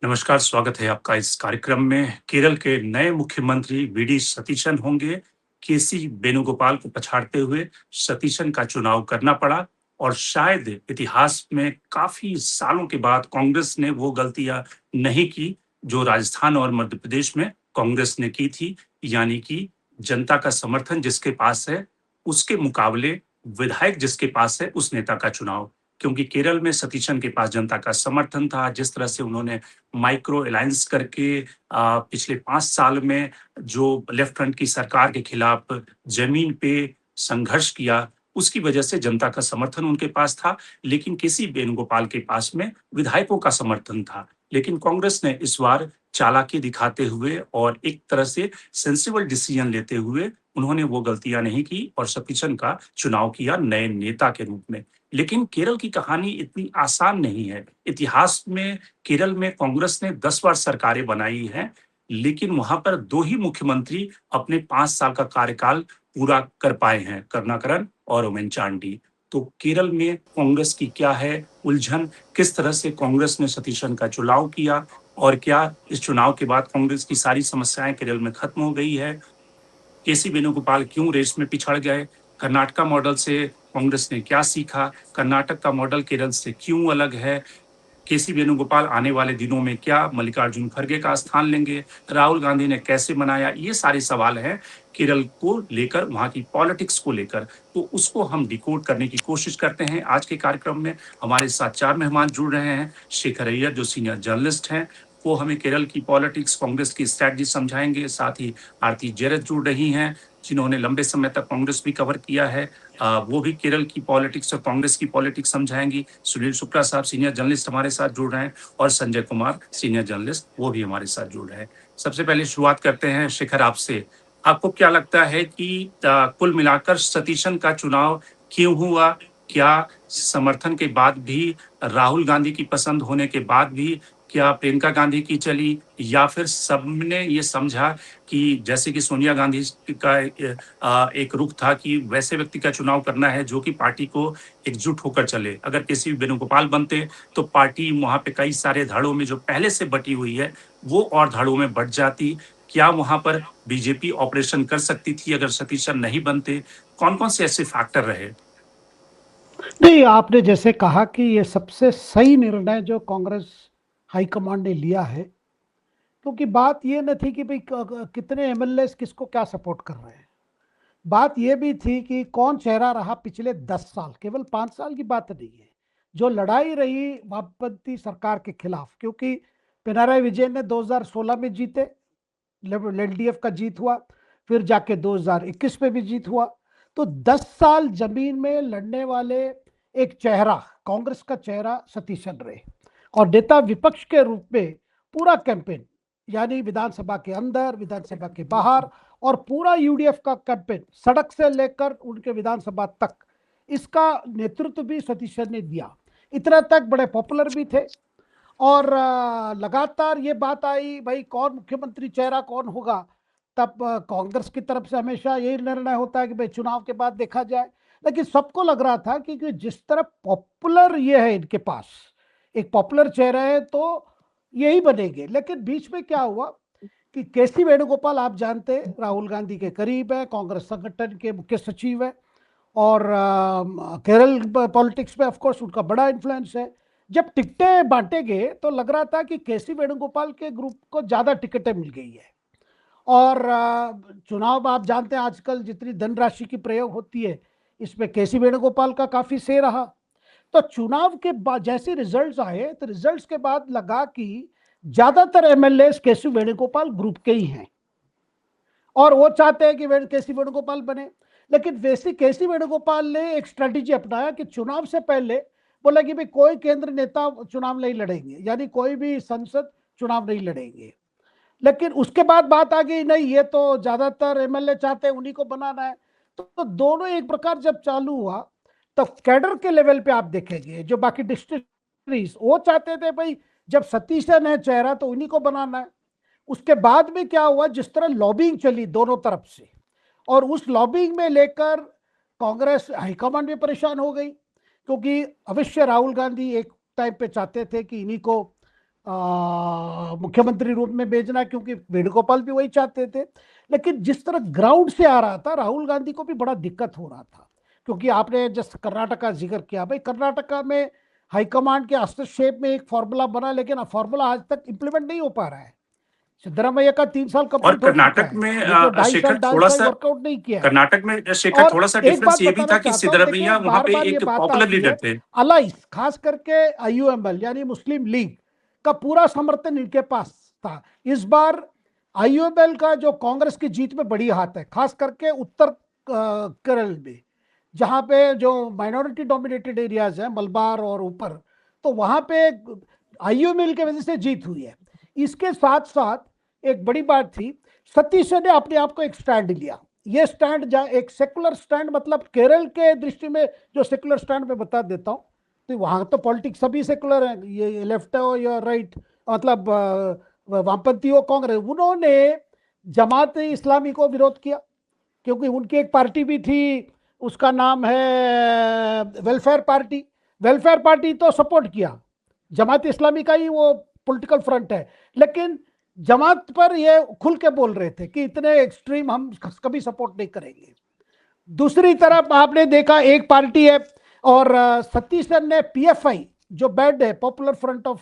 नमस्कार, स्वागत है आपका इस कार्यक्रम में। केरल के नए मुख्यमंत्री वीडी सतीशन होंगे। केसी वेणुगोपाल को पछाड़ते हुए सतीशन का चुनाव करना पड़ा और शायद इतिहास में काफ़ी सालों के बाद कांग्रेस ने वो गलतियाँ नहीं की, जो राजस्थान और मध्य प्रदेश में कांग्रेस ने की थी। यानी कि जनता का समर्थन जिसके पास है, उसके मुकाबले विधायक जिसके पास है, उस नेता का चुनाव। क्योंकि केरल में सतीशन के पास जनता का समर्थन था, जिस तरह से उन्होंने माइक्रो अलायंस करके पिछले 5 साल में जो लेफ्ट फ्रंट की सरकार के खिलाफ ज़मीन पे संघर्ष किया, उसकी वजह से जनता का समर्थन उनके पास था। लेकिन केसी वेणुगोपाल के पास में विधायकों का समर्थन था। लेकिन कांग्रेस ने इस बार चालाकी दिखाते हुए और एक तरह से सेंसिबल डिसीजन लेते हुए उन्होंने वो गलतियाँ नहीं की और सतीशन का चुनाव किया नए नेता के रूप में। लेकिन केरल की कहानी इतनी आसान नहीं है। इतिहास में केरल में कांग्रेस ने 10 बार सरकारें बनाई हैं, लेकिन वहाँ पर 2 ही मुख्यमंत्री अपने 5 साल का कार्यकाल पूरा कर पाए हैं, करुणाकरन और ओमेन-चांडी। तो केरल में कांग्रेस की क्या है उलझन? किस तरह से कांग्रेस ने सतीशन का चुनाव किया और क्या इस चुनाव के बाद कांग्रेस की सारी समस्याएँ केरल में खत्म हो गई है? केसी वेणुगोपाल क्यों रेस में पिछड़ गए? कर्नाटका मॉडल से कांग्रेस ने क्या सीखा? कर्नाटक का मॉडल केरल से क्यों अलग है? केसी वेणुगोपाल आने वाले दिनों में क्या मल्लिकार्जुन खड़गे का स्थान लेंगे? राहुल गांधी ने कैसे मनाया? ये सारे सवाल हैं केरल को लेकर, वहाँ की पॉलिटिक्स को लेकर। तो उसको हम डिकोड करने की कोशिश करते हैं आज के कार्यक्रम में। हमारे साथ 4 मेहमान जुड़ रहे हैं। शेखर अय्यर जो सीनियर जर्नलिस्ट हैं, वो हमें केरल की पॉलिटिक्स, कांग्रेस की स्ट्रैटेजी समझाएँगे। साथ ही आरती जेरथ जुड़ रही हैं, जिन्होंने लंबे समय तक कांग्रेस भी कवर किया है। वो भी केरल की पॉलिटिक्स और कांग्रेस की पॉलिटिक्स समझाएँगी। सुनील शुक्ला साहब सीनियर जर्नलिस्ट हमारे साथ जुड़ रहे हैं और संजय कुमार सीनियर जर्नलिस्ट वो भी हमारे साथ जुड़ रहे हैं। सबसे पहले शुरुआत करते हैं शेखर आपसे। आपको क्या लगता है कि कुल मिलाकर सतीशन का चुनाव क्यों हुआ? क्या समर्थन के बाद भी, राहुल गांधी की पसंद होने के बाद भी क्या प्रियंका गांधी की चली, या फिर सबने ये समझा कि जैसे कि सोनिया गांधी का एक रुख था कि वैसे व्यक्ति का चुनाव करना है जो कि पार्टी को एकजुट होकर चले। अगर किसी वेणुगोपाल बनते तो पार्टी वहाँ पे कई सारे धड़ों में जो पहले से बटी हुई है, वो और धड़ों में बँट जाती। क्या वहाँ पर बीजेपी ऑपरेशन कर सकती थी अगर सतीशन नहीं बनते? कौन-कौन से ऐसे फैक्टर रहे? नहीं, आपने जैसे कहा कि ये सबसे सही निर्णय जो कांग्रेस हाईकमांड ने लिया है, क्योंकि बात ये न थी कि भाई कितने एमएलए किसको क्या सपोर्ट कर रहे हैं। बात ये भी थी कि कौन चेहरा रहा पिछले 10 साल, केवल 5 साल की बात नहीं है। जो लड़ाई रही वामपंथी सरकार के खिलाफ, क्योंकि पिनाराई विजयन ने 2016 में जीते, एलडीएफ का जीत हुआ, फिर जाके 2021 में भी जीत हुआ। तो 10 साल जमीन में लड़ने वाले एक चेहरा, कांग्रेस का चेहरा सतीशन रहे, और नेता विपक्ष के रूप में पूरा कैंपेन, यानी विधानसभा के अंदर, विधानसभा के बाहर, और पूरा यूडीएफ का कैंपेन सड़क से लेकर उनके विधानसभा तक, इसका नेतृत्व भी सतीशन ने दिया। इतना तक बड़े पॉपुलर भी थे। और लगातार ये बात आई भाई कौन मुख्यमंत्री चेहरा कौन होगा, तब कांग्रेस की तरफ से हमेशा यही निर्णय होता है कि भाई चुनाव के बाद देखा जाए। लेकिन सबको लग रहा था कि जिस तरह पॉपुलर ये है, इनके पास एक पॉपुलर चेहरा है, तो यही बनेंगे। लेकिन बीच में क्या हुआ कि केसी वेणुगोपाल, आप जानते हैं, राहुल गांधी के करीब है, कांग्रेस संगठन के मुख्य सचिव है, और केरल पॉलिटिक्स में ऑफ कोर्स उनका बड़ा इन्फ्लुएंस है। जब टिकटें बांटे गए तो लग रहा था कि केसी वेणुगोपाल के ग्रुप को ज़्यादा टिकटें मिल गई है। और चुनाव आप जानते हैं आजकल जितनी धनराशि की प्रयोग होती है, इसमें केसी वेणुगोपाल का काफ़ी से रहा। तो चुनाव के बाद जैसे रिजल्ट्स आए, तो रिजल्ट्स के बाद लगा कि ज़्यादातर एमएलए केसी वेणुगोपाल ग्रुप के ही हैं, और वो चाहते हैं कि केसी वेणुगोपाल बने। लेकिन वैसे केसी वेणुगोपाल ने एक स्ट्रेटेजी अपनाया कि चुनाव से पहले बोला कि भाई कोई केंद्र नेता चुनाव नहीं लड़ेंगे, यानी कोई भी सांसद चुनाव नहीं लड़ेंगे। लेकिन उसके बाद बात आ गई, नहीं ये तो ज्यादातर एमएलए चाहते हैं, उन्हीं को बनाना है। तो दोनों एक प्रकार जब चालू हुआ, तो कैडर के लेवल पे आप देखेंगे जो बाकी डिस्ट्रिक्ट वो चाहते थे भाई जब सतीशन है चेहरा तो उन्हीं को बनाना है। उसके बाद में क्या हुआ, जिस तरह लॉबिंग चली दोनों तरफ से, और उस लॉबिंग में लेकर कांग्रेस हाईकमांड भी परेशान हो गई, क्योंकि अवश्य राहुल गांधी एक टाइम पे चाहते थे कि इन्हीं को मुख्यमंत्री रूप में भेजना, क्योंकि वेणुगोपाल भी वही चाहते थे। लेकिन जिस तरह ग्राउंड से आ रहा था, राहुल गांधी को भी बड़ा दिक्कत हो रहा था। क्योंकि आपने जस्ट कर्नाटक का जिक्र किया, भाई कर्नाटका में हाईकमांड के हस्तक्षेप में एक फॉर्मूला बना, लेकिन फॉर्मूला आज तक इंप्लीमेंट नहीं हो पा रहा है। सिद्धरामैया का 3 साल और कंप्लीट हो चुका कर्नाटक है, में ये जो शेखर ढाई थोड़ा साल सा वर्कआउट नहीं किया है। कर्नाटक में शेखर और थोड़ा सा एक बात डिफरेंस ये भी बताना था कि चाहता हूं, देखिए सिद्धरमैया वहां बार पे बार ये एक बात पॉपुलर आती है, लीडर थे। अलाइस खास करके आईयूएमएल यानी मुस्लिम लीग का पूरा समर्थन इनके पास था। इस बार आईयूएमएल का जो कांग्रेस की जीत में बड़ी हाथ है, खास करके उत्तर केरल में, जहां पे जो माइनॉरिटी डोमिनेटेड एरियाज हैं, मलबार और ऊपर, तो वहां पे आईयूएमएल की वजह से जीत हुई है। इसके साथ साथ एक बड़ी बात थी, सतीश ने अपने आप को एक स्टैंड लिया। ये स्टैंड जहाँ एक सेकुलर स्टैंड, मतलब केरल के दृष्टि में जो सेकुलर स्टैंड मैं बता देता हूँ, तो वहां तो पॉलिटिक्स सभी सेकुलर है, ये लेफ्ट हो या राइट, मतलब वामपंथी हो कांग्रेस, उन्होंने जमात इस्लामी को विरोध किया, क्योंकि उनकी एक पार्टी भी थी, उसका नाम है वेलफेयर पार्टी। वेलफेयर पार्टी तो सपोर्ट किया, जमात इस्लामी का ही वो पॉलिटिकल फ्रंट है, लेकिन जमात पर ये खुल के बोल रहे थे कि इतने एक्सट्रीम हम कभी सपोर्ट नहीं करेंगे। दूसरी तरफ आपने देखा एक पार्टी है, और सतीशन ने पीएफआई जो बैड है, पॉपुलर फ्रंट ऑफ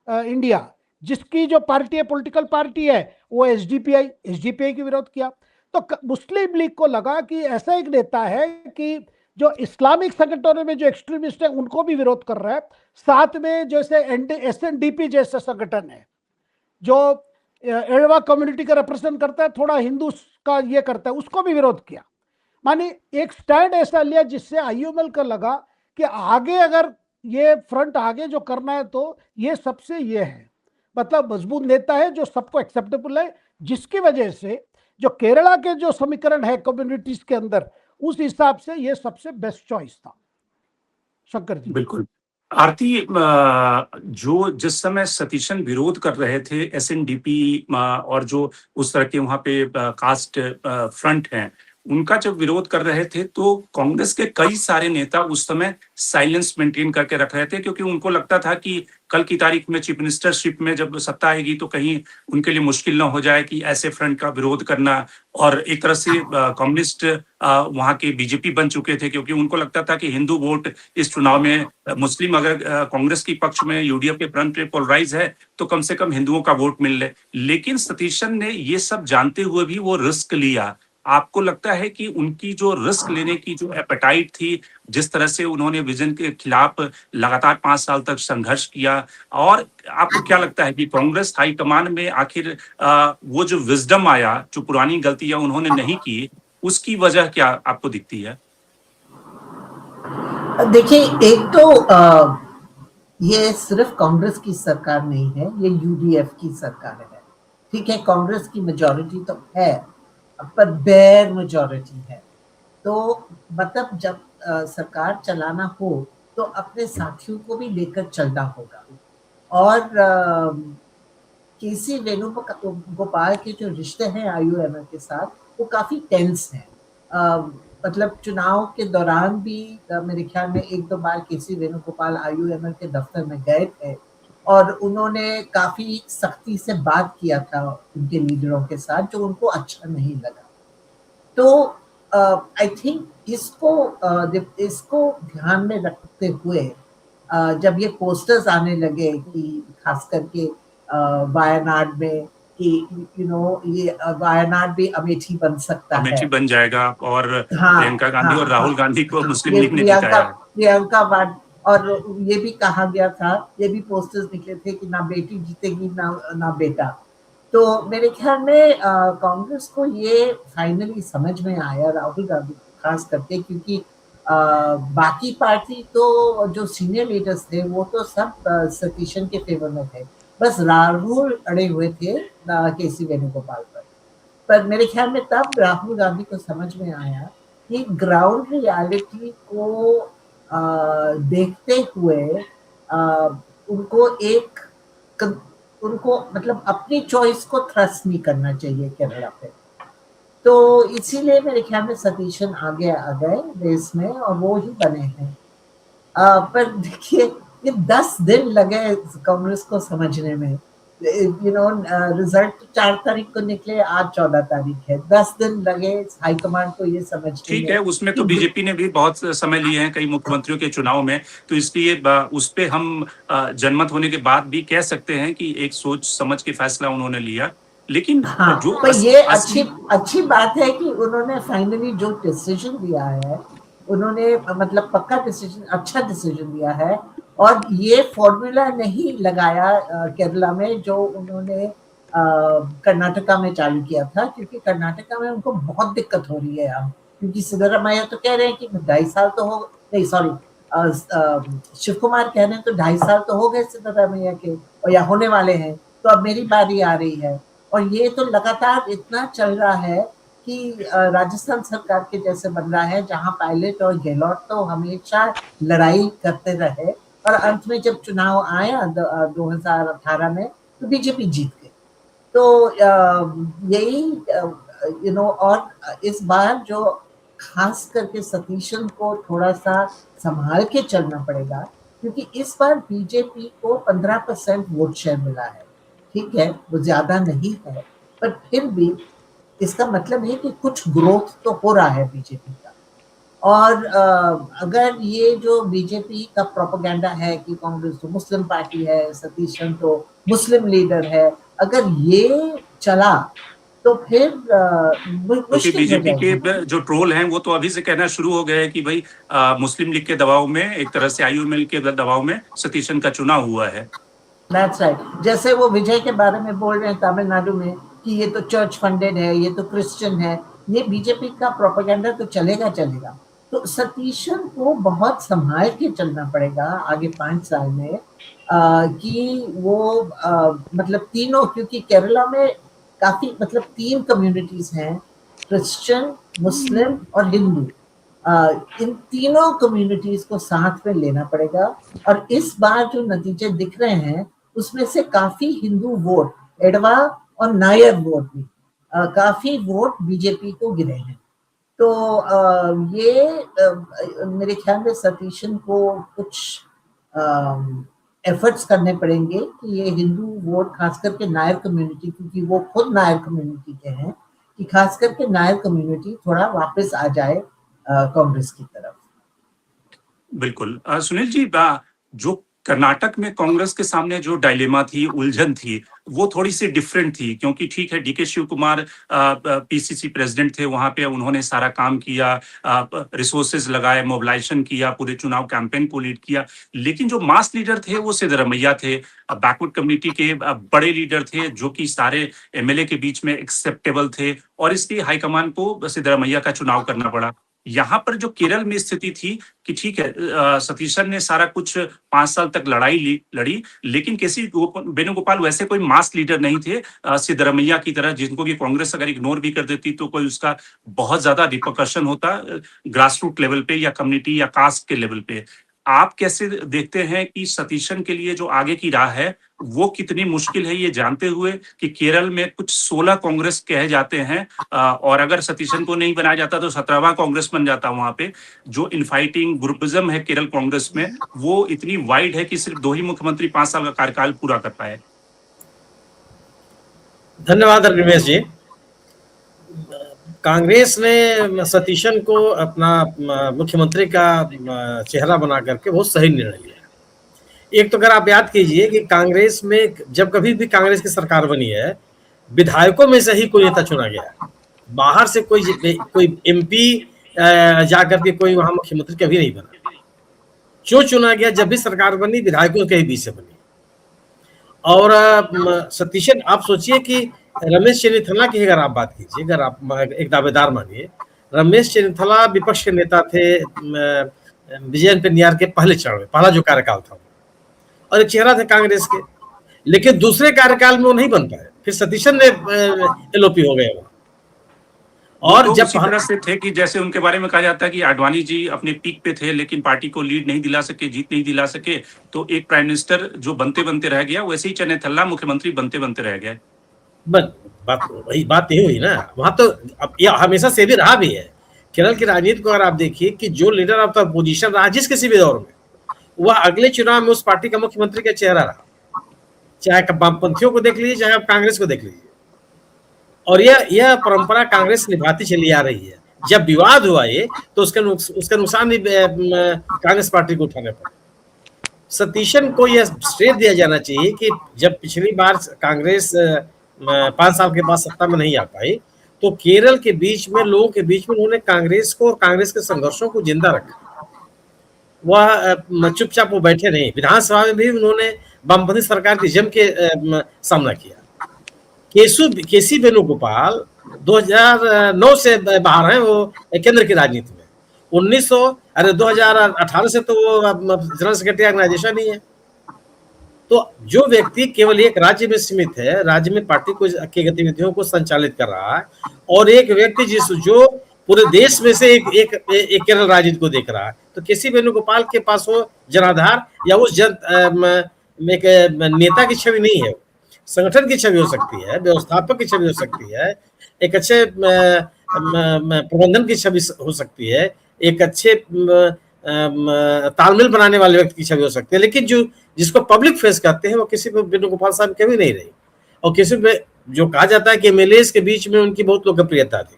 इंडिया, जिसकी जो पार्टी है, पॉलिटिकल पार्टी है, वो एसडीपीआई की विरोध किया। तो मुस्लिम लीग को लगा कि ऐसा एक नेता है कि जो इस्लामिक संगठनों में जो एक्सट्रीमिस्ट है उनको भी विरोध कर रहा है, साथ में जैसे एसएनडीपी जैसा संगठन है जो एडवा कम्युनिटी का रिप्रेजेंट करता है, थोड़ा हिंदू का ये करता है, उसको भी विरोध किया। माने एक स्टैंड ऐसा लिया जिससे आईयूएमएल को लगा कि आगे अगर ये फ्रंट आगे जो करना है तो ये सबसे ये है, मतलब मजबूत नेता है जो सबको एक्सेप्टेबल है, जिसकी वजह से जो केरला के जो समीकरण है कम्युनिटीज के अंदर, उस हिसाब से ये सबसे बेस्ट चॉइस था। शंकर जी। बिल्कुल। आरती, जो जिस समय सतीशन विरोध कर रहे थे एसएनडीपी और जो उस तरह के वहां पे कास्ट फ्रंट हैं, उनका जब विरोध कर रहे थे तो कांग्रेस के कई सारे नेता उस समय साइलेंस मेंटेन करके रख रहे थे, क्योंकि उनको लगता था कि कल की तारीख में चीफ मिनिस्टरशिप में जब सत्ता आएगी तो कहीं उनके लिए मुश्किल ना हो जाए कि ऐसे फ्रंट का विरोध करना। और एक तरह से कम्युनिस्ट वहां के बीजेपी बन चुके थे, क्योंकि उनको लगता था कि हिंदू वोट इस चुनाव में मुस्लिम अगर कांग्रेस की पक्ष में यूडीएफ के फ्रंट पे पोलराइज है तो कम से कम हिंदुओं का वोट मिल ले। लेकिन सतीशन ने ये सब जानते हुए भी वो रिस्क लिया। आपको लगता है कि उनकी जो रिस्क लेने की जो एपेटाइट थी, जिस तरह से उन्होंने विजन के खिलाफ लगातार 5 साल तक संघर्ष किया, और आपको क्या लगता है कि कांग्रेस हाईकमान में आखिर वो जो विजडम आया, जो पुरानी गलतियां उन्होंने नहीं की, उसकी वजह क्या आपको दिखती है? देखिए, एक तो ये सिर्फ कांग्रेस की सरकार नहीं है, ये यूडीएफ की सरकार है। ठीक है, कांग्रेस की मेजॉरिटी तो है, पर बेयर मेजॉरिटी है। तो मतलब जब सरकार चलाना हो तो अपने साथियों को भी लेकर चलना होगा। और केसी वेणुगोपाल के जो रिश्ते हैं आईयूएमएल के साथ, वो काफी टेंस हैं। मतलब चुनाव के दौरान भी मेरे ख्याल में 1-2 बार केसी वेणुगोपाल आईयूएमएल के दफ्तर में गए थे और उन्होंने काफी सख्ती से बात किया था उनके लीडरों के साथ, जो उनको अच्छा नहीं लगा। तो आई थिंक इसको ध्यान में रखते हुए जब ये पोस्टर्स आने लगे कि खास करके वायनाड में कि ये वायनाड भी अमेठी बन सकता है, अमेठी बन जाएगा, और हाँ प्रियंका गांधी और हाँ राहुल हाँ गांधी को हाँ, मुस्लिम ये लीग ने जिताया है। प्रियंका वाड, और ये भी कहा गया था, ये भी पोस्टर्स निकले थे कि ना बेटी जीतेगी ना बेटा। तो मेरे ख्याल में कांग्रेस को ये फाइनली समझ में आया, राहुल गांधी खास करके, क्योंकि बाकी पार्टी तो जो सीनियर लीडर्स थे वो तो सब सतीशन के फेवर में थे, बस राहुल अड़े हुए थे केसी वेणुगोपाल पर मेरे ख्याल में तब राहुल गांधी को समझ में आया कि ग्राउंड रियलिटी को देखते हुए उनको मतलब अपनी चॉइस को थ्रस्ट नहीं करना चाहिए केरला पे। तो इसीलिए मेरे ख्याल में सतीशन आ गए रेस में और वो ही बने हैं। पर देखिए ये 10 दिन लगे कांग्रेस को समझने में। रिजल्ट 4 तारीख को निकले, आज 14 तारीख है। 10 दिन लगे हाईकमांड को ये समझने ठीक में है, उसमें तो कि बीजेपी ने भी बहुत समय लिए हैं कई मुख्यमंत्रियों के चुनाव में, तो इसलिए उस पे हम जनमत होने के बाद भी कह सकते हैं कि एक सोच समझ के फैसला उन्होंने लिया। लेकिन हाँ, जो पर ये अच्छी असली अच्छी बात है कि उन्होंने फाइनली जो डिसीजन लिया है, उन्होंने मतलब पक्का डिसीजन, अच्छा डिसीजन लिया है। और ये फॉर्मूला नहीं लगाया केरला में जो उन्होंने कर्नाटका में चालू किया था, क्योंकि कर्नाटका में उनको बहुत दिक्कत हो रही है अब, क्योंकि सिद्धरामैया तो कह रहे हैं कि 2.5 साल तो हो नहीं, सॉरी, शिव कुमार कह रहे हैं तो 2.5 साल तो हो गए सिद्धरामैया के, और या होने वाले हैं, तो अब मेरी बारी आ रही है। और ये तो लगातार इतना चल रहा है कि राजस्थान सरकार के जैसे बन रहा है, जहां पायलट और गहलोत तो हमेशा लड़ाई करते रहे, और अंत में जब चुनाव आया 2018 में, तो बीजेपी जीत गई। तो यही और इस बार जो खास करके सतीशन को थोड़ा सा संभाल के चलना पड़ेगा, क्योंकि इस बार बीजेपी को 15% वोट शेयर मिला है। ठीक है, वो ज्यादा नहीं है, पर फिर भी इसका मतलब है कि कुछ ग्रोथ तो हो रहा है बीजेपी का। और अगर ये जो बीजेपी का प्रोपेगेंडा है कि कांग्रेस तो मुस्लिम पार्टी है, सतीशन तो मुस्लिम लीडर है, अगर ये चला तो फिर क्योंकि मुश्किल हो बीजेपी जाएगी। के जो ट्रोल हैं वो तो अभी से कहना शुरू हो गए हैं कि भाई मुस्लिम लीग के दबाव में, एक तरह से आईयूएमएल के दबाव में सतीशन का चुनाव हुआ है। That's right. जैसे वो विजय के बारे में बोल रहे हैं तमिलनाडु में कि ये तो चर्च फंडेड है, ये तो क्रिश्चियन है, ये बीजेपी का प्रोपेगेंडा तो चलेगा चलेगा। तो सतीशन को बहुत संभाल के चलना पड़ेगा आगे 5 साल में, कि वो मतलब तीनों, क्योंकि केरला में काफी मतलब 3 कम्युनिटीज हैं, क्रिश्चियन, मुस्लिम और हिंदू। इन तीनों कम्युनिटीज को साथ में लेना पड़ेगा। और इस बार जो नतीजे दिख रहे हैं उसमें से काफी हिंदू वोट, एडवा और नायर वोट भी, काफी वोट बीजेपी को गिरे हैं। तो ये मेरे ख्याल में सतीशन को कुछ एफर्ट्स करने पड़ेंगे कि ये हिंदू वोट, खास करके नायर कम्युनिटी, क्योंकि वो खुद नायर कम्युनिटी के हैं, कि खास करके नायर कम्युनिटी थोड़ा वापस आ जाए कांग्रेस की तरफ। बिल्कुल। सुनील जी, जो कर्नाटक में कांग्रेस के सामने जो डायलेमा थी, उलझन थी, वो थोड़ी सी डिफरेंट थी, क्योंकि ठीक है डीके शिव कुमार पीसीसी प्रेसिडेंट थे, वहां पे उन्होंने सारा काम किया, रिसोर्सेज लगाए, मोबिलाइजेशन किया, पूरे चुनाव कैंपेन को लीड किया। लेकिन जो मास लीडर थे वो सिद्धरमैया थे, बैकवर्ड कम्युनिटी के बड़े लीडर थे, जो कि सारे एमएलए के बीच में एक्सेप्टेबल थे, और इसलिए हाईकमान को सिद्धरमैया का चुनाव करना पड़ा। यहाँ पर जो केरल में स्थिति थी कि ठीक है, सतीशन ने सारा कुछ 5 साल तक लड़ी, लेकिन केसी वेणुगोपाल वैसे कोई मास लीडर नहीं थे सिद्धरमैया की तरह, जिनको कि कांग्रेस अगर इग्नोर भी कर देती तो कोई उसका बहुत ज्यादा रिपरकशन होता ग्रास रूट लेवल पे या कम्युनिटी या कास्ट के लेवल पे। आप कैसे देखते हैं कि सतीशन के लिए जो आगे की राह है वो कितनी मुश्किल है, ये जानते हुए कि केरल में कुछ 16 कांग्रेस कहे जाते हैं, और अगर सतीशन को नहीं बनाया जाता तो 17वां कांग्रेस बन जाता वहां पे। जो इनफाइटिंग ग्रुपिज्म है केरल कांग्रेस में, वो इतनी वाइड है कि सिर्फ 2 ही मुख्यमंत्री 5 साल का कार्यकाल पूरा कर पाए। धन्यवाद रमेश जी। कांग्रेस ने सतीशन को अपना मुख्यमंत्री का चेहरा बना करके बहुत सही निर्णय लिया। एक तो अगर आप याद कीजिए कि कांग्रेस में जब कभी भी कांग्रेस की सरकार बनी है, विधायकों में से ही कोई नेता चुना गया है, बाहर से कोई एमपी जाकर के कोई वहां मुख्यमंत्री कभी नहीं बना। जो चुना गया जब भी सरकार बनी, विधायकों के ही बीच से बनी। और सतीशन, आप सोचिए कि रमेश चेन्निथला की अगर आप बात कीजिए, अगर आप एक दावेदार मानिए, रमेश चेन्निथला विपक्ष के नेता थे विजयन पेन्नियार के पहले चरण में, पहला जो कार्यकाल था, और एक चेहरा थे कांग्रेस के, लेकिन दूसरे कार्यकाल में वो नहीं बन पाए, फिर सतीशन ने एलओपी हो गए। और तो जब इसी तरह से थे कि जैसे उनके बारे में कहा जाता है कि आडवाणी जी अपने पीक पे थे, लेकिन पार्टी को लीड नहीं दिला सके, जीत नहीं दिला सके, तो एक प्राइम मिनिस्टर जो बनते बनते रह गया, वैसे ही चेन्निथला मुख्यमंत्री बनते बनते रह गए। बात यही हुई ना, वहां तो अब ये हमेशा से भी रहा भी है। केरल की राजनीति को अगर आप देखिए कि जो लीडर ऑफ द अपोजिशन रहा जिस किसी भी दौर में, वह अगले चुनाव में उस पार्टी का मुख्यमंत्री का चेहरा रहा, चाहे वामपंथियों को देख लीजिए, चाहे आप कांग्रेस को देख लीजिए। और यह परंपरा कांग्रेस निभाती चली आ रही है। जब विवाद हुआ ये, तो उसका नुकसान भी कांग्रेस पार्टी को उठाने पड़ा। सतीशन को यह श्रेय दिया जाना चाहिए कि जब पिछली बार कांग्रेस 5 साल के बाद सत्ता में नहीं आ पाई, तो केरल के बीच में, लोगों के बीच में उन्होंने कांग्रेस को और कांग्रेस के संघर्षों को जिंदा रखा। वह चुपचाप वो बैठे नहीं, विधानसभा में भी उन्होंने वामपंथी सरकार की जम के सामना किया। केसी वेणुगोपाल 2009 से बाहर हैं, वो केंद्र की राजनीति में। 2018 से तो वो जनरल सेक्रेटरी ऑर्गेनाइजेशन ही है। तो जो व्यक्ति केवल एक राज्य में सीमित है, राज्य में पार्टी को की गतिविधियों को संचालित कर रहा है, और एक व्यक्ति जो पूरे देश में से एक केरल राजनीति को देख रहा है, तो केसी वेणुगोपाल के पास वो जनाधार या उस एक नेता की छवि नहीं है। संगठन की छवि हो सकती है, व्यवस्थापक की छवि हो सकती है, एक अच्छे प्रबंधन की छवि हो सकती है, एक अच्छे तालमेल बनाने वाले व्यक्ति की छवि हो सकती है, लेकिन जिसको पब्लिक फेस कहते हैं वो किसी वेणुगोपाल साहब कभी नहीं रही। और किसी में जो कहा जाता है कि एमएलए के बीच में उनकी बहुत लोकप्रियता थी।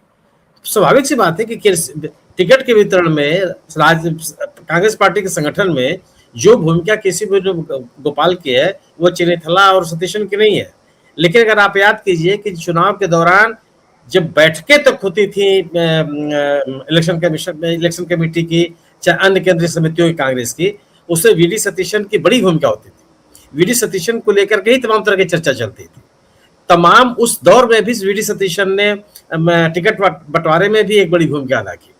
स्वाभाविक सी बात है कि टिकट के वितरण में कांग्रेस पार्टी के संगठन में जो भूमिका केसी वेणुगोपाल की है, वो चेन्नीथला और सतीशन की नहीं है। लेकिन अगर आप याद कीजिए कि चुनाव के दौरान जब बैठकें तक होती थी इलेक्शन कमेटी की, चाहे अन्य केंद्रीय समितियों की कांग्रेस की, उससे वीडी सतीशन की बड़ी भूमिका होती थी। वीडी सतीशन को लेकर के ही तमाम तरह की चर्चा चलती थी। तमाम उस दौर में भी वीडी सतीशन ने टिकट बंटवारे में भी एक बड़ी भूमिका अदा की।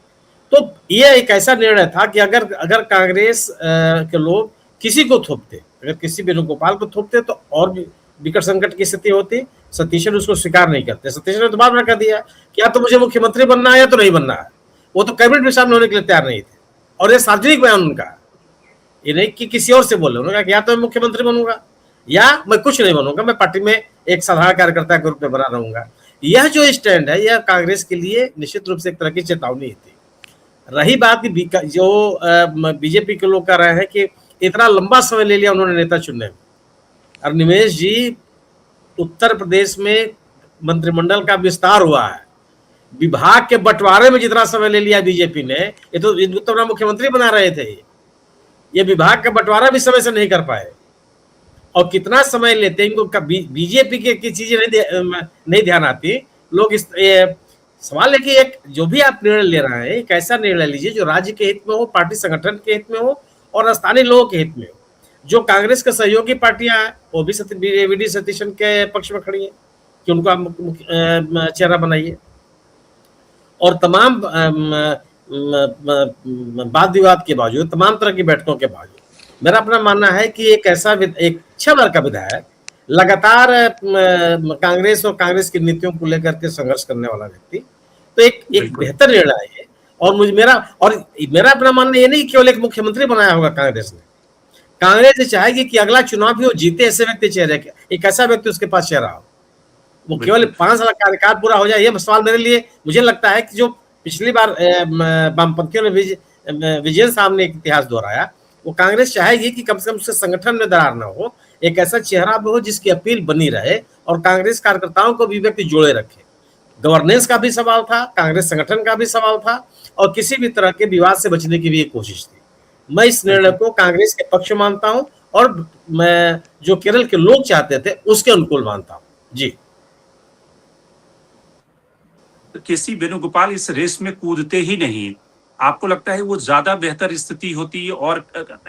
तो यह एक ऐसा निर्णय था कि अगर कांग्रेस के लोग किसी को थोपते, अगर किसी वेणुगोपाल को थोपते, तो और भी विकट संकट की स्थिति होती। सतीशन उसको स्वीकार नहीं करते। सतीशन ने तो बाद में कह दिया कि या तो मुझे मुख्यमंत्री बनना है या तो नहीं बनना है। वो तो कैबिनेट में शामिल होने के लिए तैयार नहीं थे, और ये सार्वजनिक बयान उनका, ये नहीं कि किसी और से बोले। उन्होंने कहा कि या तो मैं मुख्यमंत्री बनूंगा या मैं कुछ नहीं बनूंगा, मैं पार्टी में एक साधारण कार्यकर्ता के रूप में बना रहूंगा। यह जो स्टैंड है, यह कांग्रेस के लिए निश्चित रूप से एक तरह की चेतावनी थी। रही बात की जो बीजेपी के लोग कह रहे हैं कि इतना लंबा समय ले लिया उन्होंने नेता चुनने में, और निमेश जी, उत्तर प्रदेश में मंत्रिमंडल का विस्तार हुआ है, विभाग के बंटवारे में जितना समय ले लिया बीजेपी ने, ये तो अपना मुख्यमंत्री बना रहे थे, ये विभाग का बंटवारा भी समय से नहीं कर पाए। और कितना समय लेते हैं इनको, बीजेपी की चीजें नहीं ध्यान आती। लोग इस सवाल है कि एक जो भी आप निर्णय ले रहे हैं, एक ऐसा निर्णय लीजिए जो राज्य के हित में हो, पार्टी संगठन के हित में हो, और स्थानीय लोगों के हित में हो। जो कांग्रेस के सहयोगी पार्टियां हैं, वो भी वीडी सतीशन के पक्ष में खड़ी है कि उनको आप चेहरा बनाइए। और तमाम वाद विवाद के बावजूद, तमाम तरह की बैठकों के बावजूद, मेरा अपना मानना है कि एक 6 बार का विधायक लगातार कांग्रेस और कांग्रेस की नीतियों को लेकर के संघर्ष करने वाला व्यक्ति, तो एक बेहतर निर्णय है। और मेरा अपना मानना ये नहीं केवल एक मुख्यमंत्री बनाया होगा कांग्रेस ने। कांग्रेस ये चाहेगी कि अगला चुनाव भी वो जीते ऐसे व्यक्ति चेहरे, एक ऐसा व्यक्ति उसके पास चेहरा हो। वो केवल 5 साल कार्यकाल पूरा हो जाए, ये सवाल मेरे लिए, मुझे लगता है कि जो पिछली बार वामपंथियों ने विजयन साहब ने एक इतिहास दोहराया, वो कांग्रेस चाहेगी कि कम से कम उसके संगठन में दरार न हो, एक ऐसा चेहरा भी हो जिसकी अपील बनी रहे और कांग्रेस कार्यकर्ताओं को भी व्यक्ति जोड़े रखे। गवर्नेंस का भी सवाल था, कांग्रेस संगठन का भी सवाल था, और किसी भी तरह के विवाद से बचने की भी एक कोशिश थी। मैं इस निर्णय को कांग्रेस के पक्ष मानता हूं, और मैं जो केरल के लोग चाहते थे उसके अनुकूल मानता हूं। जी, केसी वेणुगोपाल इस रेस में कूदते ही नहीं, आपको लगता है वो ज्यादा बेहतर स्थिति होती और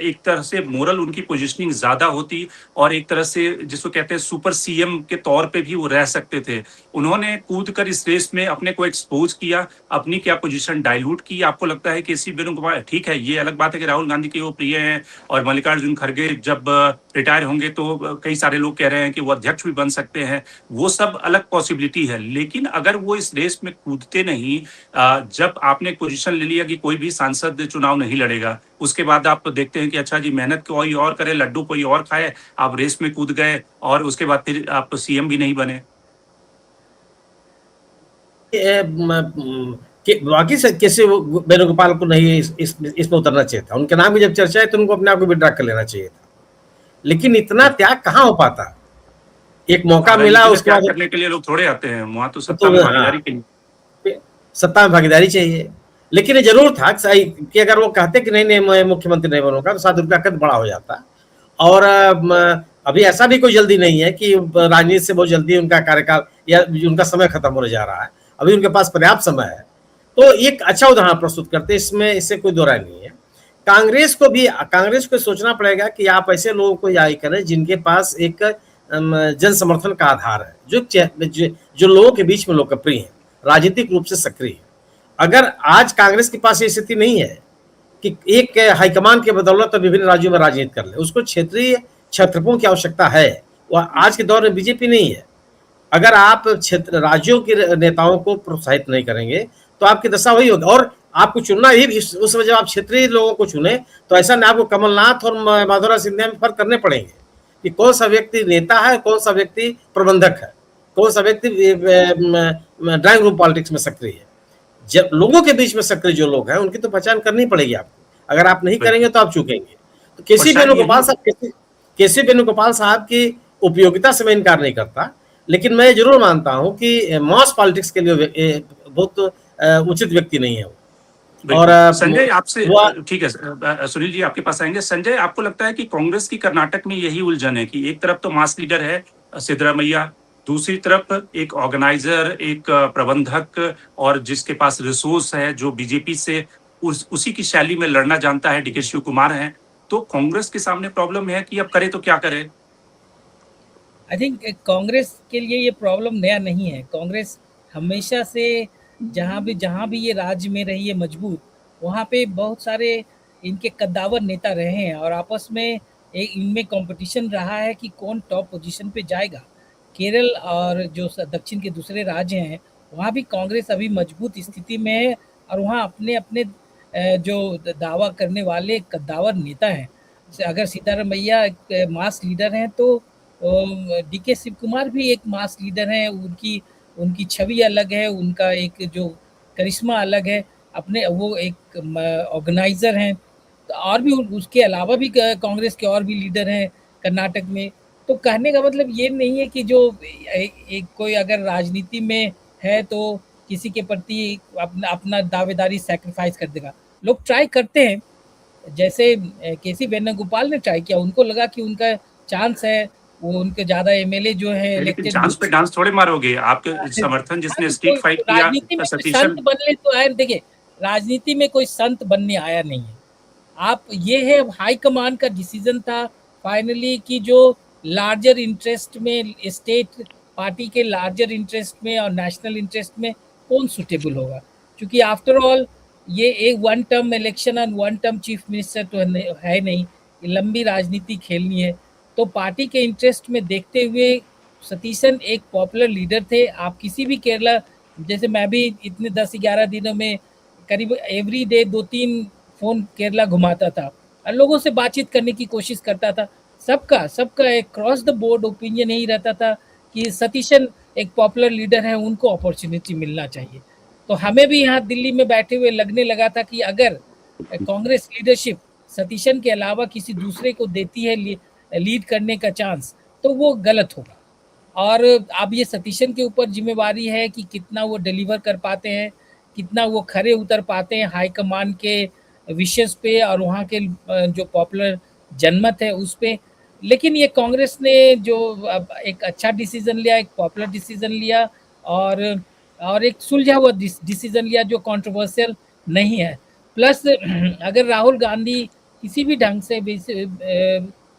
एक तरह से मोरल उनकी पोजीशनिंग ज्यादा होती, और एक तरह से जिसको कहते हैं सुपर सीएम के तौर पे भी वो रह सकते थे। उन्होंने कूद कर इस रेस में अपने को एक्सपोज किया, अपनी क्या पोजीशन डाइल्यूट की। आपको लगता है केसी वेणुगोपाल, ठीक है ये अलग बात है कि राहुल गांधी के वो प्रिय हैं, और मल्लिकार्जुन खड़गे जब रिटायर होंगे तो कई सारे लोग कह रहे हैं कि वो अध्यक्ष भी बन सकते हैं, वो सब अलग पॉसिबिलिटी है। लेकिन अगर वो इस रेस में कूदते नहीं, जब आपने पोजीशन ले लिया कि कोई भी सांसद चुनाव नहीं लड़ेगा, उसके बाद आप तो देखते हैं कि अच्छा जी मेहनत कोई और करे, लड्डू कोई और खाए, आप रेस में कूद गए और उसके बाद फिर आप सीएम भी नहीं बने। कि बाकी से किसी वेणुगोपाल को नहीं इसमें उतरना चाहिए था। उनके नाम की जब चर्चा है तो उनको अपने आप को विड्रॉ कर लेना चाहिए था, लेकिन इतना त्याग कहाँ हो पाता। एक मौका मिला राजनीति में उसके त्याग बाद करने के लिए लोग थोड़े आते हैं, वहां तो सत्ता में भागीदारी के लिए। सत्ता में भागीदारी चाहिए। लेकिन ये जरूर था कि अगर वो कहते कि नहीं नहीं मैं मुख्यमंत्री नहीं बनूंगा तो शायद उनका कद बड़ा हो जाता। और अभी ऐसा भी कोई जल्दी नहीं है कि राजनीति से बहुत जल्दी उनका कार्यकाल या उनका समय खत्म होने जा रहा है, अभी उनके पास पर्याप्त समय है। तो एक अच्छा उदाहरण प्रस्तुत करते, इसमें इससे कोई दो राय नहीं है। कांग्रेस को सोचना पड़ेगा कि आप ऐसे लोगों को याद करें जिनके पास एक जन समर्थन का आधार है, जो लोगों के बीच में लोकप्रिय है, राजनीतिक रूप से सक्रिय है। अगर आज कांग्रेस के पास ये स्थिति नहीं है कि एक हाईकमान के बदौलत विभिन्न राज्यों में राजनीति कर ले, उसको क्षेत्रीय छत्रपों की आवश्यकता है। वह आज के दौर में बीजेपी नहीं है। अगर आप क्षेत्र राज्यों के नेताओं को प्रोत्साहित नहीं करेंगे तो आपकी दशा वही होगी। और आपको चुनना ही उस समय जब आप क्षेत्रीय लोगों को चुने तो ऐसा नहीं आपको कमलनाथ और माधवराज सिंधिया में फर्क करने पड़ेंगे कि कौन सा व्यक्ति नेता है, कौन सा व्यक्ति प्रबंधक है, कौन सा व्यक्ति ड्राइंग रूम पॉलिटिक्स में सक्रिय है। जब लोगों के बीच में सक्रिय जो लोग हैं उनकी तो पहचान करनी पड़ेगी आपको। अगर आप नहीं करेंगे तो आप चूकेंगे। तो केसी वेणुगोपाल साहब की उपयोगिता से मैं इनकार नहीं करता, लेकिन मैं जरूर मानता हूं कि मास पॉलिटिक्स के लिए बहुत उचित व्यक्ति नहीं है वो। और संजय आपसे, ठीक है सुनील जी आपके पास आएंगे। संजय, आपको लगता है कि कांग्रेस की कर्नाटक में यही उलझन है कि एक तरफ तो मास लीडर है सिद्धरामैया, दूसरी तरफ एक ऑर्गेनाइजर, एक प्रबंधक और जिसके पास रिसोर्स है, जो बीजेपी से उसी की शैली में लड़ना जानता है, डीके शिव कुमार है। तो कांग्रेस के सामने प्रॉब्लम है कि अब करे तो क्या करे। आई थिंक कांग्रेस के लिए ये प्रॉब्लम नया नहीं है। कांग्रेस हमेशा से जहाँ भी ये राज्य में रही है मजबूत, वहाँ पे बहुत सारे इनके कद्दावर नेता रहे हैं और आपस में इनमें कंपटीशन रहा है कि कौन टॉप पोजीशन पे जाएगा। केरल और जो दक्षिण के दूसरे राज्य हैं वहाँ भी कांग्रेस अभी मजबूत स्थिति में है और वहाँ अपने अपने जो दावा करने वाले कद्दावर नेता हैं। अगर सीतारमैया एक मास लीडर हैं तो डीके शिव कुमार भी एक मास लीडर हैं। उनकी छवि अलग है, उनका एक जो करिश्मा अलग है, अपने वो एक ऑर्गेनाइजर हैं। तो और भी उसके अलावा भी कांग्रेस के और भी लीडर हैं कर्नाटक में। तो कहने का मतलब ये नहीं है कि जो एक कोई अगर राजनीति में है तो किसी के प्रति अपना दावेदारी सैक्रिफाइस कर देगा। लोग ट्राई करते हैं, जैसे केसी वेणुगोपाल ने ट्राई किया, उनको लगा कि उनका चांस है, वो उनके ज्यादा एमएलए जो है इलेक्टेड। चांस पे डांस थोड़े मारोगे, आपके समर्थन जिसने स्ट्रीट फाइट किया राजनीति में संत बनने तो आए। देखिए राजनीति में कोई संत बनने आया नहीं है। आप ये है हाईकमान का डिसीजन था फाइनली कि जो लार्जर इंटरेस्ट में, स्टेट पार्टी के लार्जर इंटरेस्ट में और नेशनल इंटरेस्ट में कौन सुटेबल होगा। क्योंकि आफ्टर ऑल ये एक वन टर्म इलेक्शन और वन टर्म चीफ मिनिस्टर तो है नहीं, लंबी राजनीति खेलनी है। तो पार्टी के इंटरेस्ट में देखते हुए सतीशन एक पॉपुलर लीडर थे। आप किसी भी केरला, जैसे मैं भी इतने 10-11 दिनों में करीब एवरी डे 2-3 फ़ोन केरला घुमाता था और लोगों से बातचीत करने की कोशिश करता था। सबका एक क्रॉस द बोर्ड ओपिनियन यही रहता था कि सतीशन एक पॉपुलर लीडर है, उनको अपॉर्चुनिटी मिलना चाहिए। तो हमें भी यहाँ दिल्ली में बैठे हुए लगने लगा था कि अगर कांग्रेस लीडरशिप सतीशन के अलावा किसी दूसरे को देती है लीड करने का चांस, तो वो गलत होगा। और अब ये सतीशन के ऊपर जिम्मेवारी है कि कितना वो डिलीवर कर पाते हैं, कितना वो खरे उतर पाते हैं हाईकमान के विशेष पे और वहाँ के जो पॉपुलर जनमत है उस पे। लेकिन ये कांग्रेस ने जो एक अच्छा डिसीजन लिया, एक पॉपुलर डिसीजन लिया और एक सुलझा हुआ डिसीजन लिया जो कंट्रोवर्शियल नहीं है। प्लस अगर राहुल गांधी किसी भी ढंग से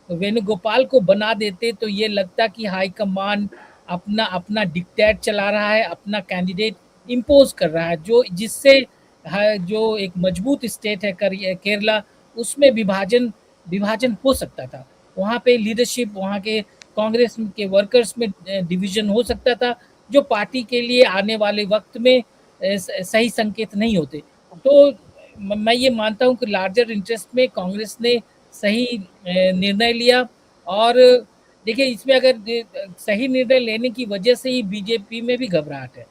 वेणुगोपाल को बना देते तो ये लगता कि हाईकमान अपना डिक्टेट चला रहा है, अपना कैंडिडेट इम्पोज कर रहा है, जिससे जो एक मजबूत स्टेट है केरला, उसमें विभाजन हो सकता था। वहाँ पे लीडरशिप, वहाँ के कांग्रेस के वर्कर्स में डिवीजन हो सकता था, जो पार्टी के लिए आने वाले वक्त में सही संकेत नहीं होते। तो मैं ये मानता हूँ कि लार्जर इंटरेस्ट में कांग्रेस ने सही निर्णय लिया। और देखिए इसमें अगर सही निर्णय लेने की वजह से ही बीजेपी में भी घबराहट है।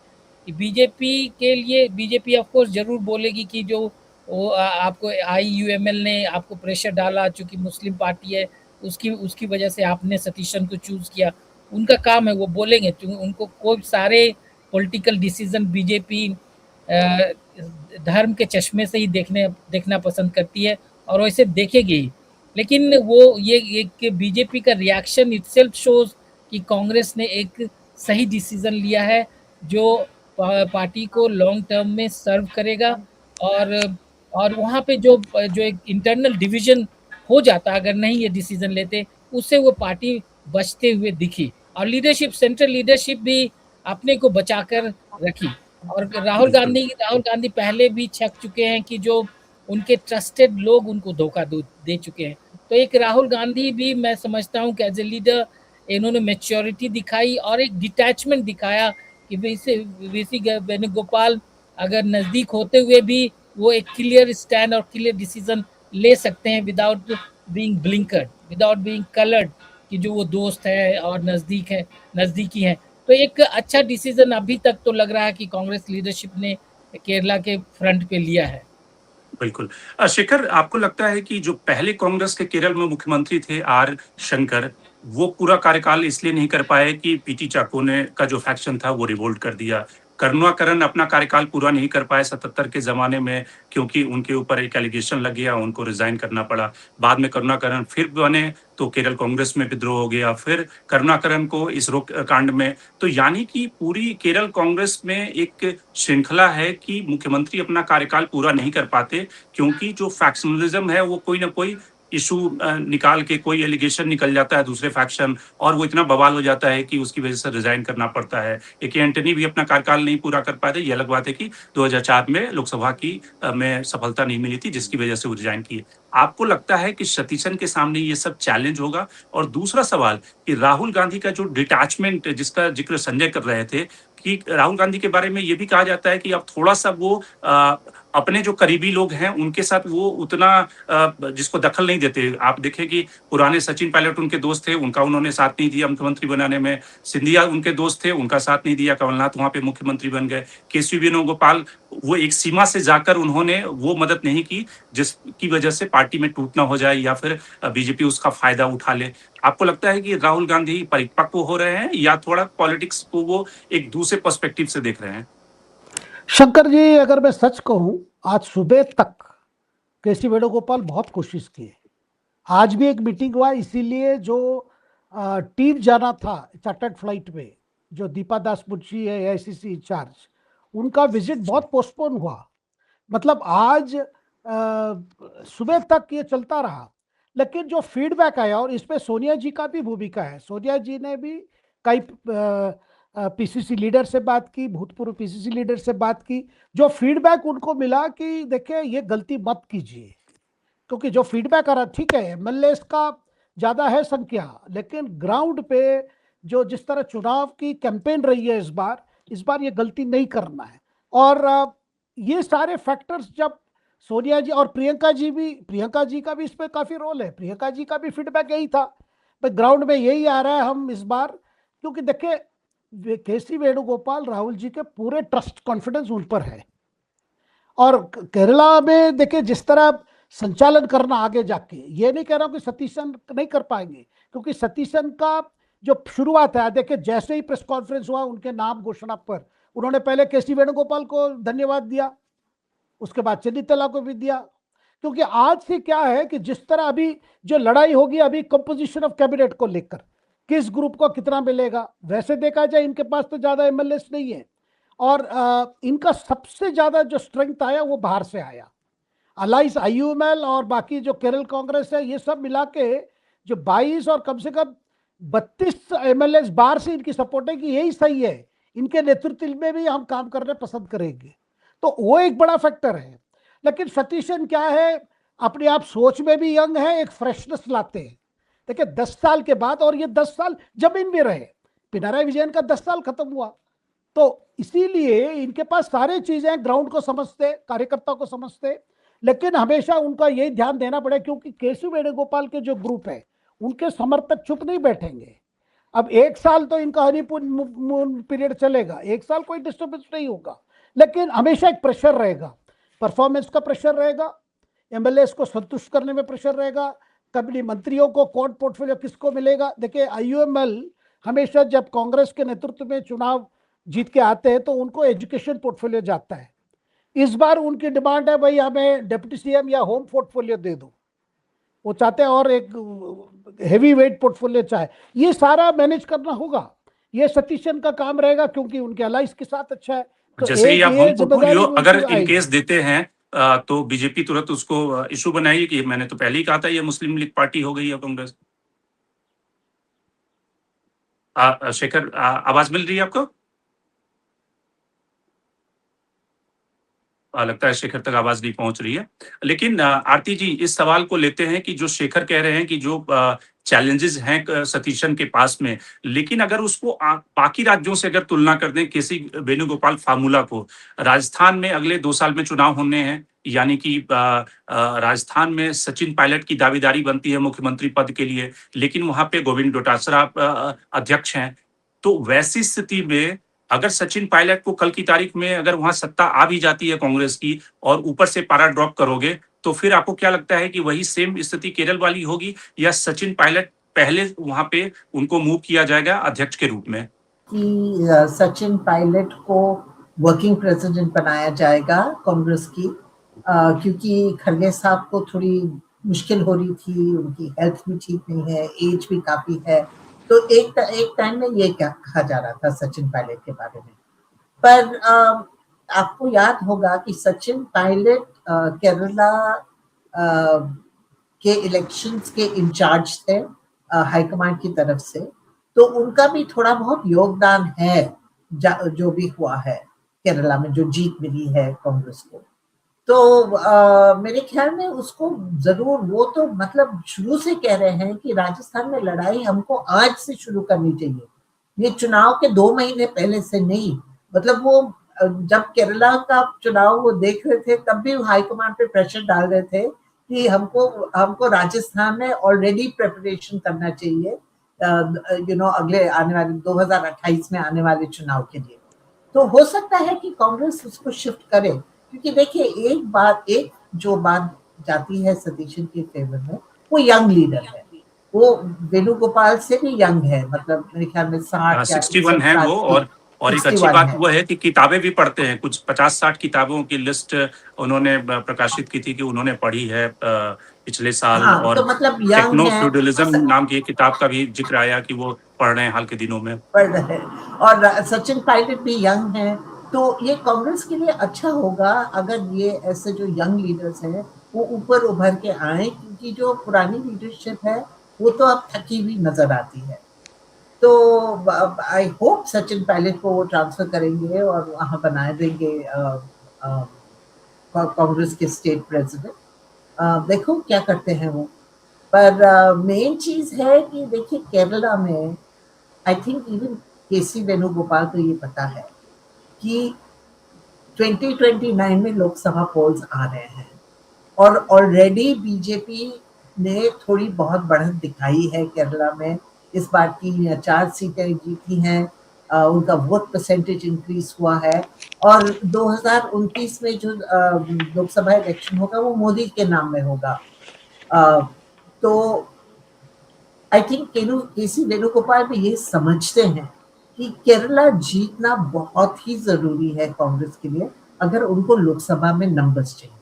कि बीजेपी के लिए बीजेपी ऑफ कोर्स ज़रूर बोलेगी कि जो वो आपको आईयूएमएल ने आपको प्रेशर डाला, चूँकि मुस्लिम पार्टी है, उसकी वजह से आपने सतीशन को चूज़ किया। उनका काम है, वो बोलेंगे, उनको कोई सारे पॉलिटिकल डिसीजन बीजेपी धर्म के चश्मे से ही देखना पसंद करती है और वैसे देखेगी। लेकिन वो ये बीजेपी का रिएक्शन इटसेल्फ शोज कि कांग्रेस ने एक सही डिसीजन लिया है जो पार्टी को लॉन्ग टर्म में सर्व करेगा। और वहाँ पे जो एक इंटरनल डिवीजन हो जाता अगर नहीं ये डिसीजन लेते, उससे वो पार्टी बचते हुए दिखी और लीडरशिप, सेंट्रल लीडरशिप भी अपने को बचाकर रखी। और राहुल गांधी पहले भी छक चुके हैं कि जो उनके ट्रस्टेड लोग उनको धोखा दे चुके हैं। तो एक राहुल गांधी भी मैं समझता हूँ कि एज ए लीडर इन्होंने मैच्योरिटी दिखाई और एक डिटैचमेंट दिखाया कि वीसी वेणुगोपाल अगर नज़दीक होते हुए भी वो एक क्लियर स्टैंड और क्लियर डिसीजन ले सकते हैं without being blinkered, without being coloured कि जो वो दोस्त है और नज़दीकी हैं। तो एक अच्छा डिसीजन अभी तक तो लग रहा है कि कांग्रेस लीडरशिप ने केरला के फ्रंट पे लिया है। बिल्कुल। शेखर, आपको लगता है कि जो पहले कांग्रेस के केरल में मुख्यमंत्री थे आर शंकर, वो पूरा कार्यकाल इसलिए नहीं कर पाए कि पीटी चाकोने का जो फैक्शन था वो रिवोल्ट कर दिया। करुणाकरन अपना कार्यकाल पूरा नहीं कर पाए 77 के ज़माने में, क्योंकि उनके ऊपर एक एलिगेशन लग गया, उनको रिज़ाइन करना पड़ा। बाद में करुणाकरन फिर बने तो केरल कांग्रेस में विद्रोह हो गया, फिर करुणाकरन को इस रोक कांड में। तो यानी कि पूरी केरल कांग्रेस में एक श्रृंखला है कि मुख्यमंत्री अपना कार्यकाल पूरा नहीं कर पाते, क्योंकि जो फैक्शनलिज्म है वो कोई ना कोई इशू निकाल के, कोई एलिगेशन निकल जाता है दूसरे फैक्शन, और वो इतना बवाल हो जाता है कि उसकी वजह से रिजाइन करना पड़ता है। एक एंटनी भी अपना कार्यकाल नहीं पूरा कर पाते। ये अलग बात है कि 2004 में लोकसभा की में सफलता नहीं मिली थी, जिसकी वजह से वो रिजाइन किए। आपको लगता है कि सतीशन के सामने ये सब चैलेंज होगा? और दूसरा सवाल कि राहुल गांधी का जो डिटैचमेंट जिसका जिक्र संजय कर रहे थे, कि राहुल गांधी के बारे में ये भी कहा जाता है कि अब थोड़ा सा वो अपने जो करीबी लोग हैं उनके साथ वो उतना जिसको दखल नहीं देते। आप देखें कि पुराने सचिन पायलट उनके दोस्त थे, उनका उन्होंने साथ नहीं दिया मुख्यमंत्री बनाने में। सिंधिया उनके दोस्त थे, उनका साथ नहीं दिया, कमलनाथ वहां पे मुख्यमंत्री बन गए। केसी वेणुगोपाल, वो एक सीमा से जाकर उन्होंने वो मदद नहीं की जिसकी वजह से पार्टी में टूट ना हो जाए या फिर बीजेपी उसका फायदा उठा ले। आपको लगता है कि राहुल गांधी परिपक्व हो रहे हैं या थोड़ा पॉलिटिक्स को वो एक दूसरे पर्सपेक्टिव से देख रहे हैं? शंकर जी, अगर मैं सच कहूं, आज सुबह तक केसी वेणुगोपाल बहुत कोशिश किए। आज भी एक मीटिंग हुआ, इसीलिए जो टीम जाना था चार्टर्ड फ्लाइट में, जो दीपा दास मुंशी है एआईसीसी इंचार्ज, उनका विजिट बहुत पोस्टपोन हुआ। मतलब आज सुबह तक ये चलता रहा। लेकिन जो फीडबैक आया, और इसमें सोनिया जी का भी भूमिका है, सोनिया जी ने भी कई पीसीसी लीडर से बात की, भूतपूर्व पीसीसी लीडर से बात की। जो फीडबैक उनको मिला कि देखिए ये गलती मत कीजिए, क्योंकि जो फीडबैक आ रहा, ठीक है एमएलएस का ज़्यादा है संख्या, लेकिन ग्राउंड पे जो जिस तरह चुनाव की कैंपेन रही है इस बार ये गलती नहीं करना है। और ये सारे फैक्टर्स जब सोनिया जी और प्रियंका जी का भी इस पर काफ़ी रोल है। प्रियंका जी का भी फीडबैक यही था, तो ग्राउंड में यही आ रहा है हम इस बार, क्योंकि देखिए केसी वेणुगोपाल, राहुल जी के पूरे ट्रस्ट कॉन्फिडेंस उन पर है। और केरला में देखिए जिस तरह संचालन करना आगे जाके, ये नहीं कह रहा हूं कि सतीशन नहीं कर पाएंगे, क्योंकि सतीशन का जो शुरुआत है, देखिए जैसे ही प्रेस कॉन्फ्रेंस हुआ उनके नाम घोषणा पर उन्होंने पहले केसी वेणुगोपाल को धन्यवाद दिया, उसके बाद चन्नीतला को भी दिया। क्योंकि आज से क्या है कि जिस तरह अभी जो लड़ाई होगी अभी कंपोजिशन ऑफ कैबिनेट को लेकर, किस ग्रुप को कितना मिलेगा, वैसे देखा जाए इनके पास तो ज्यादा एमएलए नहीं है, और इनका सबसे ज्यादा जो स्ट्रेंथ आया वो बाहर से आया। अलाइस आईयूएमएल और बाकी जो केरल कांग्रेस है, ये सब मिला के जो 22 और कम से कम 32 एमएलए बाहर से इनकी सपोर्ट है कि यही सही है, इनके नेतृत्व में भी हम काम करना पसंद करेंगे। तो वो एक बड़ा फैक्टर है। लेकिन सतीशन क्या है, अपने आप सोच में भी यंग है, एक फ्रेशनेस लाते हैं। देखिए 10 साल के बाद, और ये 10 साल जमीन में रहे, पिनाराई विजयन का 10 साल खत्म हुआ, तो इसीलिए इनके पास सारी चीजें, ग्राउंड को समझते, कार्यकर्ता को समझते। लेकिन हमेशा उनका यही ध्यान देना पड़े, क्योंकि केसी वेणुगोपाल के जो ग्रुप है उनके समर्थक चुप नहीं बैठेंगे। अब 1 साल तो इनका हनीमून पीरियड चलेगा, 1 साल कोई डिस्टर्बेंस नहीं होगा, लेकिन हमेशा एक प्रेशर रहेगा, परफॉर्मेंस का प्रेशर रहेगा, एमएलएस को संतुष्ट करने में प्रेशर रहेगा, कभी मंत्रियों को कौन पोर्टफोलियो किसको मिलेगा। देखिए आईयूएमएल हमेशा जब कांग्रेस के नेतृत्व में चुनाव जीत के आते हैं तो उनको एजुकेशन पोर्टफोलियो जाता है। इस बार उनकी डिमांड है भाई हमें डिप्टी सीएम या होम पोर्टफोलियो दे दो, वो चाहते हैं और एक हेवी वेट पोर्टफोलियो चाहे। ये सारा मैनेज करना होगा, ये सतीशन का काम रहेगा क्योंकि उनके अलाइंस के साथ अच्छा है। तो जैसे ही एक आप ये होम जिम्मेदारी पोर्टफोलियो भी अगर उनकी इन आएगी। केस देते हैं तो बीजेपी तुरंत उसको इशू बनाएगी कि मैंने तो पहले ही कहा था ये मुस्लिम लीग पार्टी हो गई है कांग्रेस। शेखर, आवाज मिल रही है आपको? लगता है शेखर तक आवाज नहीं पहुंच रही है। लेकिन आरती जी, इस सवाल को लेते हैं कि जो शेखर कह रहे हैं कि जो चैलेंजेस हैं सतीशन के पास में, लेकिन अगर उसको बाकी राज्यों से अगर तुलना कर दें, केसी वेणुगोपाल फार्मूला को, राजस्थान में अगले 2 साल में चुनाव होने हैं, यानी कि राजस्थान में सचिन पायलट की दावेदारी बनती है मुख्यमंत्री पद के लिए, लेकिन वहां पे गोविंद डोटासरा अध्यक्ष हैं। तो वैसी स्थिति में अगर सचिन पायलट को कल की तारीख में अगर वहां सत्ता आ भी जाती है कांग्रेस की और ऊपर से पारा ड्रॉप करोगे, तो फिर आपको क्या लगता है कि वही सेम स्थिति केरल वाली होगी, या सचिन पायलट पहले वहां पे उनको मूव किया जाएगा अध्यक्ष के रूप में? कि सचिन पायलट को वर्किंग प्रेसिडेंट बनाया जाएगा कांग्रेस की, क्योंकि खड़गे साहब को थोड़ी मुश्किल हो रही थी, उनकी हेल्थ भी ठीक नहीं है, एज भी काफी है। तो एक टाइम में ये क्या कहा जा रहा था सचिन पायलट के बारे में। पर आपको याद होगा कि सचिन पायलट केरला के इलेक्शंस के इंचार्ज थे हाईकमांड की तरफ से, तो उनका भी थोड़ा बहुत योगदान है जो भी हुआ है केरला में, जो जीत मिली है कांग्रेस को। तो मेरे ख्याल में उसको जरूर, वो तो मतलब शुरू से कह रहे हैं कि राजस्थान में लड़ाई हमको आज से शुरू करनी चाहिए, ये चुनाव के 2 महीने पहले से नहीं। मतलब वो जब केरला का चुनाव वो देख रहे थे तब भी हाईकमांड पे प्रेशर डाल रहे थे कि हमको राजस्थान में ऑलरेडी प्रिपरेशन करना चाहिए अगले आने वाले 2028 में आने वाले चुनाव के लिए। तो हो सकता है कि कांग्रेस उसको शिफ्ट करे, क्योंकि देखिए एक जो बात जाती है सतीशन के फेवर में, वो यंग लीडर है, वो वेणुगोपाल से भी यंग है, मतलब मेरे ख्याल में 61 है वो। और एक अच्छी बात वो है कि किताबें भी पढ़ते हैं, कुछ 50-60 किताबों की लिस्ट उन्होंने प्रकाशित की थी कि उन्होंने पढ़ी है पिछले साल। हाँ, और तो मतलब टेक्नो फ्यूडलिज्म नाम की एक किताब का भी जिक्र आया कि वो पढ़ रहे हैं हाल के दिनों में। पढ़ रहे हैं, और सचिन पायलट भी यंग है, तो ये कांग्रेस के लिए अच्छा होगा अगर ये ऐसे जो यंग लीडर्स हैं वो ऊपर उभर के आए, क्योंकि जो पुरानी लीडरशिप है वो तो अब थकी हुई नजर आती है। तो आई होप सचिन पायलट को वो ट्रांसफर करेंगे और वहां बना देंगे कांग्रेस के स्टेट प्रेसिडेंट। देखो क्या करते हैं वो। पर मेन चीज है कि देखिए केरला में आई थिंक इवन केसी वेणुगोपाल को ये पता है कि 2029 में लोकसभा पोल्स आ रहे हैं और ऑलरेडी बीजेपी ने थोड़ी बहुत बढ़त दिखाई है केरला में। इस बार 3 या 4 सीटें जीती हैं, उनका वोट परसेंटेज इंक्रीज हुआ है, और 2029 में जो लोकसभा इलेक्शन होगा वो मोदी के नाम में होगा। तो आई थिंक केसी वेणुगोपाल भी ये समझते हैं कि केरला जीतना बहुत ही जरूरी है कांग्रेस के लिए अगर उनको लोकसभा में नंबर्स चाहिए।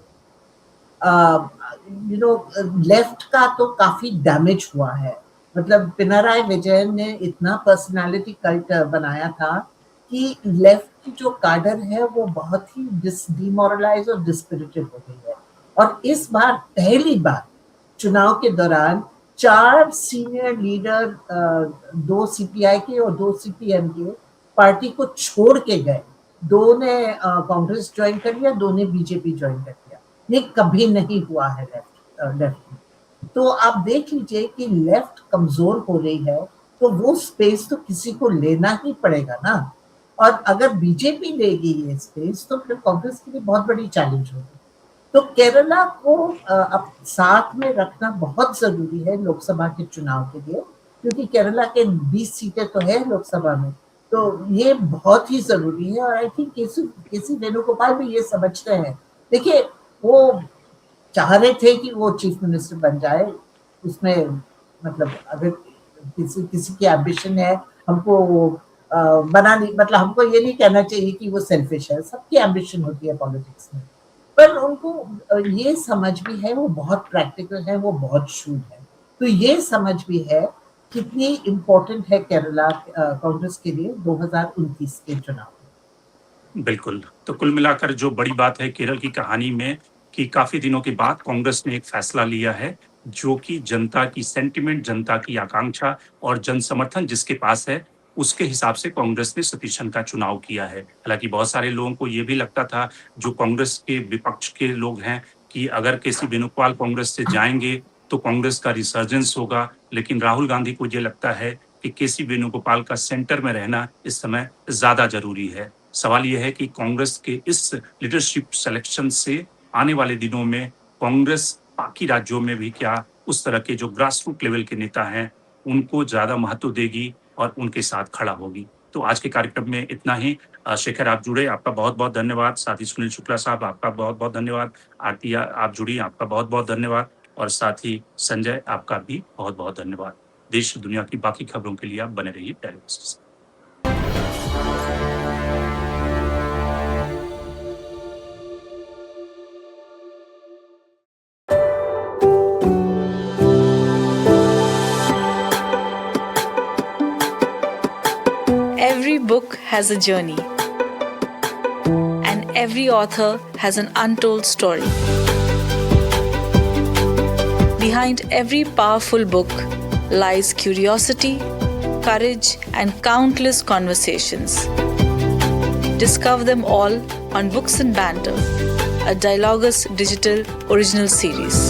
लेफ्ट का तो काफी डैमेज हुआ है, मतलब पिनाराई विजयन ने इतना पर्सनालिटी कल्ट बनाया था कि लेफ्ट की जो काडर है वो बहुत ही डिमोरलाइज और डिस्पिरिटेड हो गई है। और इस बार पहली बार चुनाव के दौरान 4 सीनियर लीडर, 2 सीपीआई के और 2 सीपीएम के, पार्टी को छोड़ के गए। 2 ने कांग्रेस ज्वाइन कर लिया, 2 ने बीजेपी ज्वाइन कर लिया। ये कभी नहीं हुआ है लेफ्ट में। तो आप देख लीजिए कि लेफ्ट कमजोर हो रही है, तो वो स्पेस तो किसी को लेना ही पड़ेगा ना। और अगर बीजेपी लेगी ये स्पेस तो फिर कांग्रेस के लिए बहुत बड़ी चैलेंज होगी। तो केरला को अब साथ में रखना बहुत जरूरी है लोकसभा के चुनाव के लिए, क्योंकि केरला के 20 सीटें तो है लोकसभा में, तो ये बहुत ही जरूरी है। और आई थिंक केसी वेणुगोपाल भी ये समझते हैं। देखिए, वो चाह रहे थे कि वो चीफ मिनिस्टर बन जाए, उसमें मतलब अगर किसी की एम्बिशन है, हमको वो बनानी, मतलब हमको ये नहीं कहना चाहिए कि वो सेल्फिश है, सबकी एम्बिशन होती है पॉलिटिक्स में, पर उनको ये समझ भी है, वो बहुत प्रैक्टिकल है, वो बहुत शूड है, तो ये समझ भी है कितनी इम्पोर्टेंट है केरला कांग्रेस के लिए 2029 के चुनाव। बिल्कुल। तो कुल मिलाकर जो बड़ी बात है केरल की कहानी में कि काफी दिनों के बाद कांग्रेस ने एक फैसला लिया है जो कि जनता की सेंटिमेंट, जनता की आकांक्षा और जन समर्थन जिसके पास है उसके हिसाब से कांग्रेस ने सतीशन का चुनाव किया है। हालांकि बहुत सारे लोगों को ये भी लगता था, जो कांग्रेस के विपक्ष के लोग हैं, कि अगर केसी वेणुगोपाल कांग्रेस से जाएंगे तो कांग्रेस का रिसर्जेंस होगा, लेकिन राहुल गांधी को ये लगता है कि केसी वेणुगोपाल का सेंटर में रहना इस समय ज्यादा जरूरी है। सवाल यह है कि कांग्रेस के इस लीडरशिप सिलेक्शन से आने वाले दिनों में कांग्रेस बाकी राज्यों में भी क्या उस तरह के जो ग्रास रूट लेवल के नेता हैं उनको ज्यादा महत्व देगी और उनके साथ खड़ा होगी। तो आज के कार्यक्रम में इतना ही। शेखर, आप जुड़े, आपका बहुत बहुत धन्यवाद। साथ ही सुनील शुक्ला साहब, आपका बहुत बहुत धन्यवाद। आरती, आप जुड़ी, आपका बहुत बहुत धन्यवाद। और साथ ही संजय, आपका भी बहुत बहुत धन्यवाद। देश दुनिया की बाकी खबरों के लिए आप बने रहिए टेलीविजन से। Every book has a journey, and every author has an untold story. Behind every powerful book lies curiosity, courage, and countless conversations. Discover them all on Books and Banter, a Dialogus Digital original series.